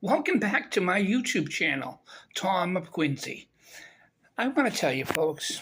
Welcome back to my YouTube channel, Tom of Quincy. I want to tell you, folks,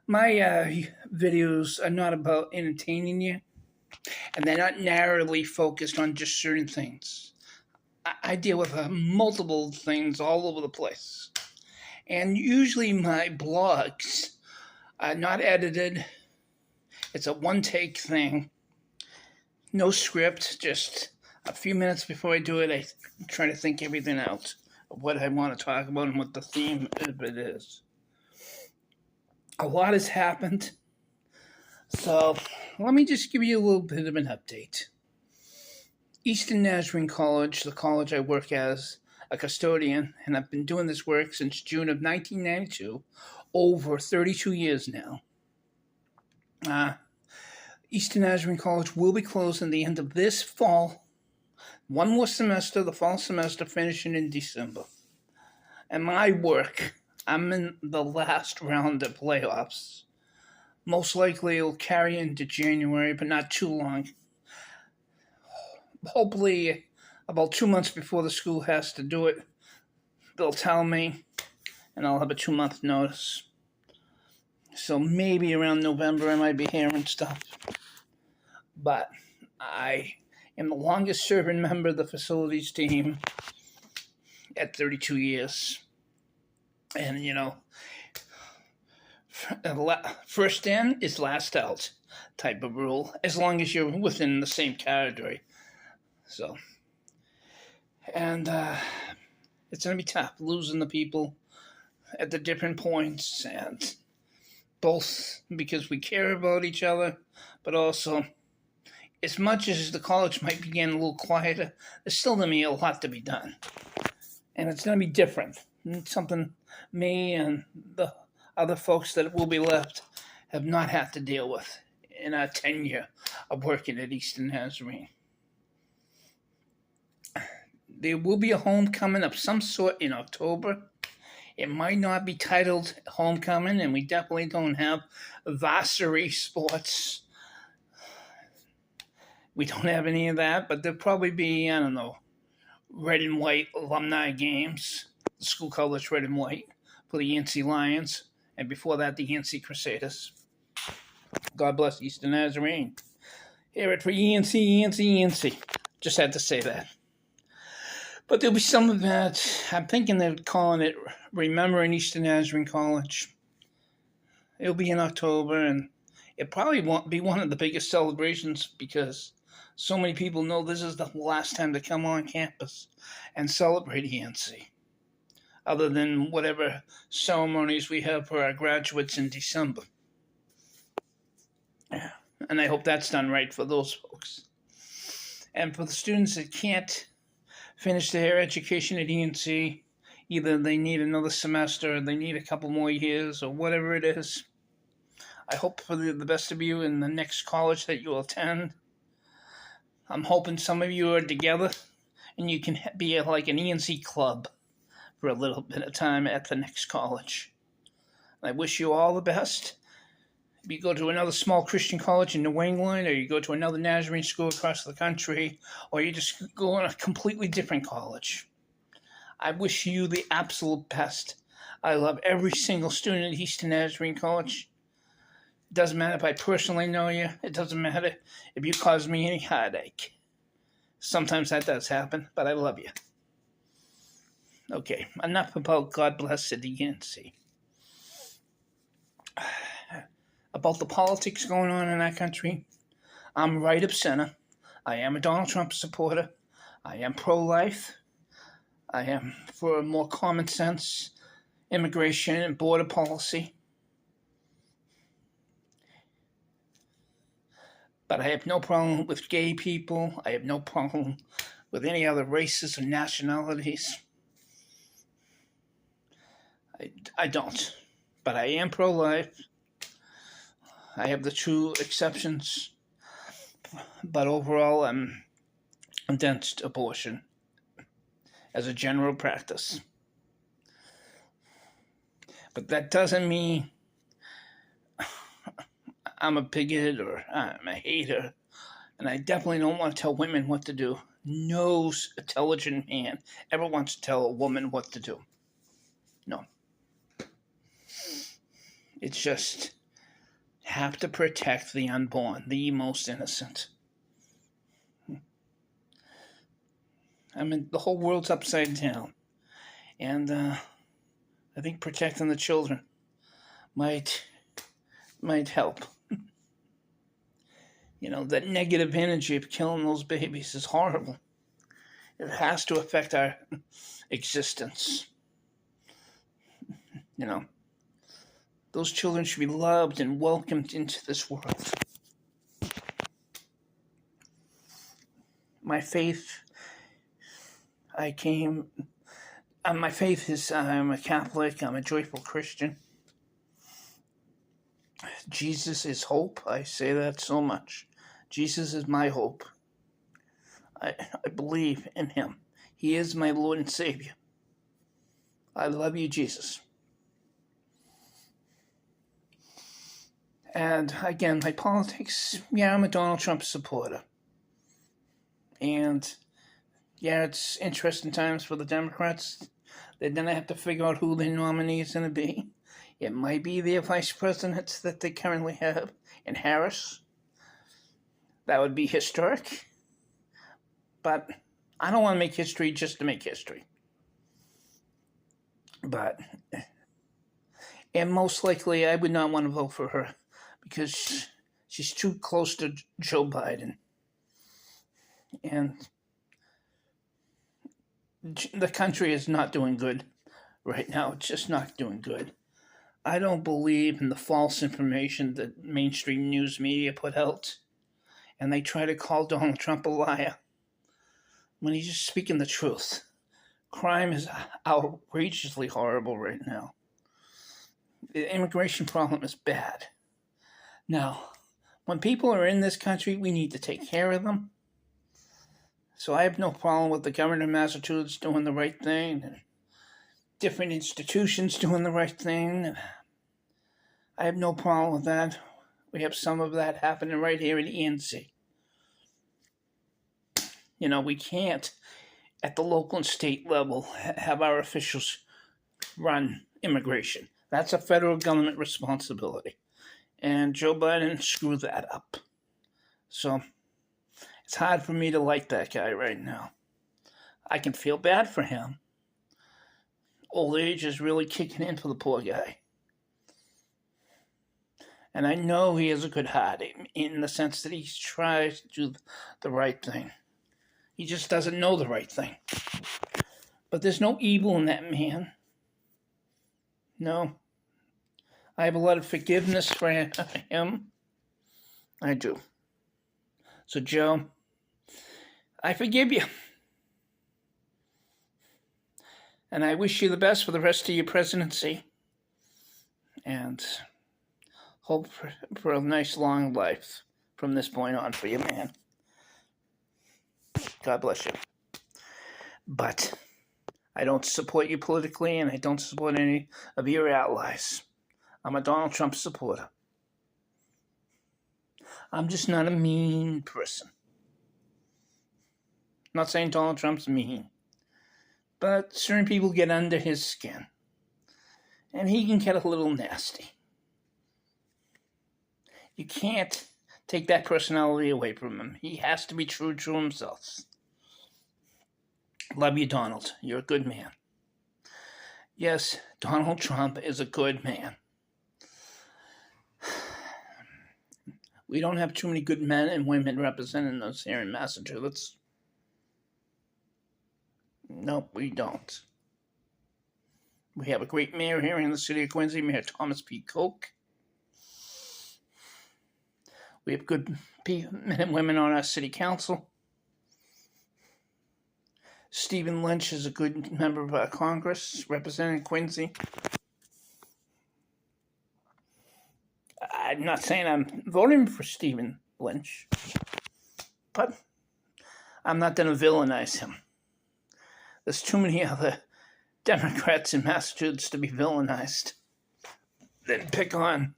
my videos are not about entertaining you, and they're not narrowly focused on just certain things. I deal with multiple things all over the place. And usually my blogs are not edited. It's a one-take thing. No script, just a few minutes before I do it, I try to think everything out of what I want to talk about and what the theme of it is. A lot has happened, so let me just give you a little bit of an update. Eastern Nazarene College, the college I work as a custodian, and I've been doing this work since June of 1992, over 32 years now. Eastern Nazarene College will be closing the end of this fall. One more semester, the fall semester, finishing in December. And my work, I'm in the last round of playoffs. Most likely it'll carry into January, but not too long. Hopefully, about 2 months before the school has to do it, they'll tell me, and I'll have a 2-month notice. So maybe around November I might be hearing stuff. But I am the longest serving member of the facilities team at 32 years. And, first in is last out type of rule, as long as you're within the same category. So, and it's going to be tough losing the people at the different points, and both because we care about each other, but also, as much as the college might be getting a little quieter, there's still going to be a lot to be done. And it's going to be different. It's something me and the other folks that will be left have not had to deal with in our tenure of working at Eastern Nazarene. There will be a homecoming of some sort in October. It might not be titled homecoming, and we definitely don't have varsity sports. We don't have any of that, but there'll probably be, red and white alumni games. The school colors red and white for the Yancey Lions, and before that, the Yancey Crusaders. God bless Eastern Nazarene. Hear it for Yancey, Yancey, Yancey. Just had to say that. But there'll be some of that. I'm thinking they're calling it Remembering Eastern Nazarene College. It'll be in October, and it probably won't be one of the biggest celebrations because so many people know this is the last time to come on campus and celebrate Yancey, other than whatever ceremonies we have for our graduates in December. And I hope that's done right for those folks. And for the students that can't finish their education at ENC, either they need another semester or they need a couple more years or whatever it is, I hope for the best of you in the next college that you will attend. I'm hoping some of you are together and you can be like an ENC club for a little bit of time at the next college. I wish you all the best. If you go to another small Christian college in New England, or you go to another Nazarene school across the country, or you just go on a completely different college, I wish you the absolute best. I love every single student at Eastern Nazarene College. It doesn't matter if I personally know you. It doesn't matter if you cause me any heartache. Sometimes that does happen, but I love you. Okay, enough about God bless the DNC. About the politics going on in our country, I'm right of center. I am a Donald Trump supporter. I am pro-life. I am for more common sense immigration and border policy. But I have no problem with gay people. I have no problem with any other races or nationalities. I don't. But I am pro-life. I have the two exceptions. But overall, I'm against abortion as a general practice. But that doesn't mean I'm a bigot or I'm a hater. And I definitely don't want to tell women what to do. No intelligent man ever wants to tell a woman what to do. No. It's just have to protect the unborn, the most innocent. I mean, the whole world's upside down. And I think protecting the children might help. You know, that negative energy of killing those babies is horrible. It has to affect our existence. You know, those children should be loved and welcomed into this world. My faith, my faith is I'm a Catholic, I'm a joyful Christian. Jesus is hope. I say that so much. Jesus is my hope. I believe in him. He is my Lord and Savior. I love you, Jesus. And again, my politics, yeah, I'm a Donald Trump supporter. And yeah, it's interesting times for the Democrats. They're going to have to figure out who their nominee is going to be. It might be their vice president that they currently have in Harris. That would be historic. But I don't want to make history just to make history. And most likely I would not want to vote for her because she's too close to Joe Biden. And the country is not doing good right now. It's just not doing good. I don't believe in the false information that mainstream news media put out. And they try to call Donald Trump a liar when he's just speaking the truth. Crime is outrageously horrible right now. The immigration problem is bad. Now, when people are in this country, we need to take care of them. So I have no problem with the governor of Massachusetts doing the right thing and different institutions doing the right thing. I have no problem with that. We have some of that happening right here in ENC. You know, we can't, at the local and state level, have our officials run immigration. That's a federal government responsibility. And Joe Biden screwed that up. So it's hard for me to like that guy right now. I can feel bad for him. Old age is really kicking in for the poor guy. And I know he has a good heart in the sense that he tries to do the right thing. He just doesn't know the right thing. But there's no evil in that man. No. I have a lot of forgiveness for him. I do. So, Joe, I forgive you. And I wish you the best for the rest of your presidency. And hope for a nice long life from this point on for you, man. God bless you. But I don't support you politically, and I don't support any of your allies. I'm a Donald Trump supporter. I'm just not a mean person. I'm not saying Donald Trump's mean. But certain people get under his skin. And he can get a little nasty. You can't take that personality away from him. He has to be true to himself. Love you, Donald. You're a good man. Yes, Donald Trump is a good man. We don't have too many good men and women representing us here in Massachusetts. Nope, we don't. We have a great mayor here in the city of Quincy, Mayor Thomas P. Koch. We have good men and women on our city council. Stephen Lynch is a good member of our Congress representing Quincy. I'm not saying I'm voting for Stephen Lynch, but I'm not going to villainize him. There's too many other Democrats in Massachusetts to be villainized. Then pick on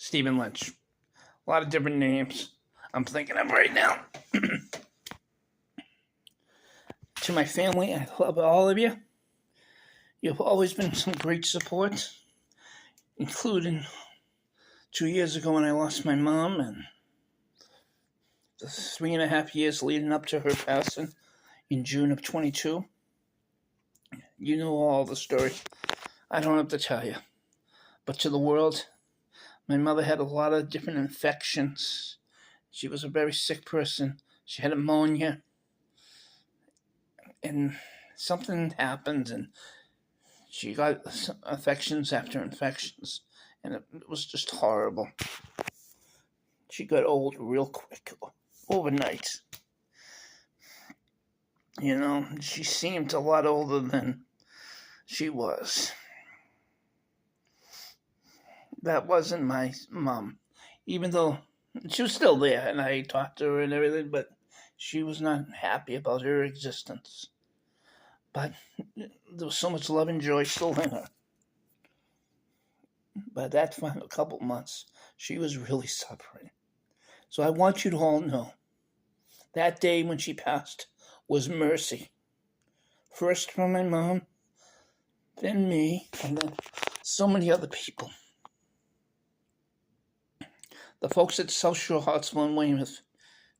Stephen Lynch. A lot of different names I'm thinking of right now. To my family, I love all of you. You've always been some great support, including 2 years ago when I lost my mom and the 3.5 years leading up to her passing in June of 22. You know all the story. I don't have to tell you. But to the world, my mother had a lot of different infections. She was a very sick person. She had pneumonia. And something happened, and she got infections after infections. And it was just horrible. She got old real quick, overnight. You know, she seemed a lot older than she was. That wasn't my mom. Even though she was still there and I talked to her and everything, but she was not happy about her existence. But there was so much love and joy still in her. But that final couple months, she was really suffering. So I want you to all know that day when she passed was mercy. First from my mom, then me, and then so many other people. The folks at South Shore Hospital in Weymouth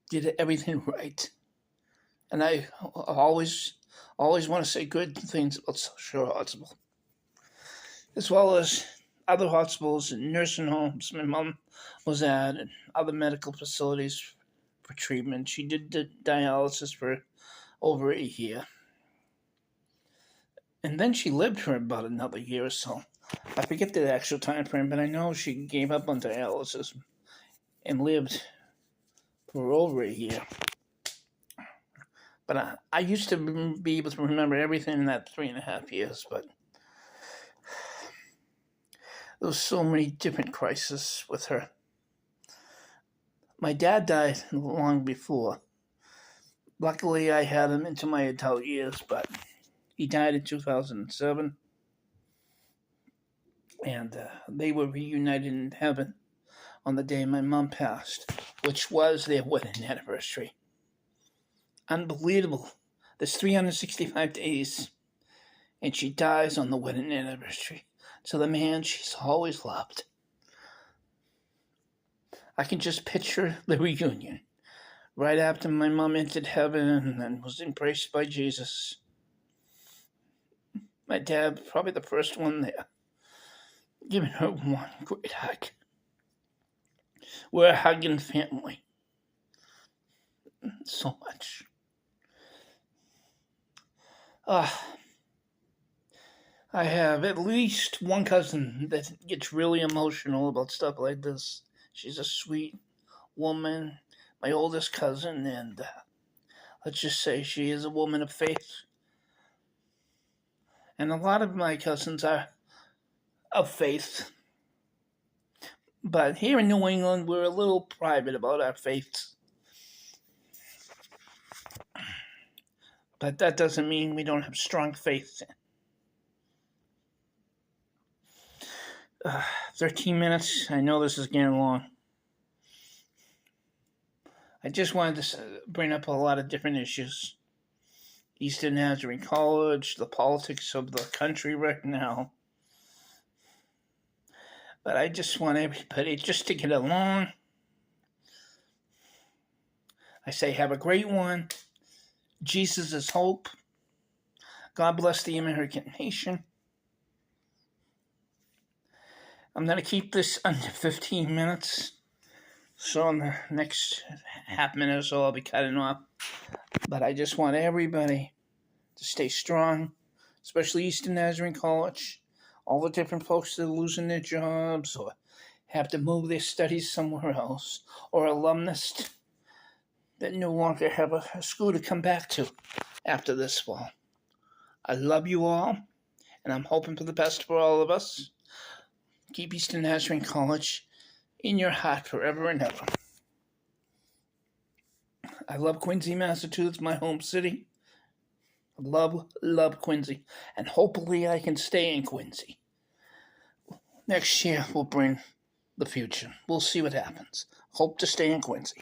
did everything right. And I always want to say good things about South Shore Hospital. As well as other hospitals and nursing homes my mom was at and other medical facilities for treatment. She did dialysis for over a year. And then she lived for about another year or so. I forget the actual time frame, but I know she gave up on dialysis and lived for over a year. But I used to be able to remember everything in that 3.5 years, but there was so many different crises with her. My dad died long before. Luckily, I had him into my adult years, but he died in 2007. And they were reunited in heaven on the day my mom passed, which was their wedding anniversary. Unbelievable. There's 365 days, and she dies on the wedding anniversary to the man she's always loved. I can just picture the reunion right after my mom entered heaven and was embraced by Jesus. My dad, probably the first one there, giving her one great hug. We're a hugging family. So much. I have at least one cousin that gets really emotional about stuff like this. She's a sweet woman, my oldest cousin, and let's just say she is a woman of faith. And a lot of my cousins are of faith. But here in New England, we're a little private about our faiths. But that doesn't mean we don't have strong faith. 13 minutes. I know this is getting long. I just wanted to bring up a lot of different issues. Eastern Nazarene College, the politics of the country right now. But I just want everybody just to get along. I say have a great one. Jesus is hope. God bless the American nation. I'm going to keep this under 15 minutes. So in the next half minute or so, I'll be cutting off. But I just want everybody to stay strong, especially Eastern Nazarene College. All the different folks that are losing their jobs or have to move their studies somewhere else, or alumnus that no longer have a school to come back to after this fall. I love you all, and I'm hoping for the best for all of us. Keep Eastern Nazarene College in your heart forever and ever. I love Quincy, Massachusetts, my home city. Love Quincy, and hopefully I can stay in Quincy. Next year we'll bring the future. We'll see what happens. Hope to stay in Quincy.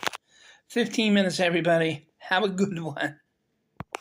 15 minutes, everybody. Have a good one.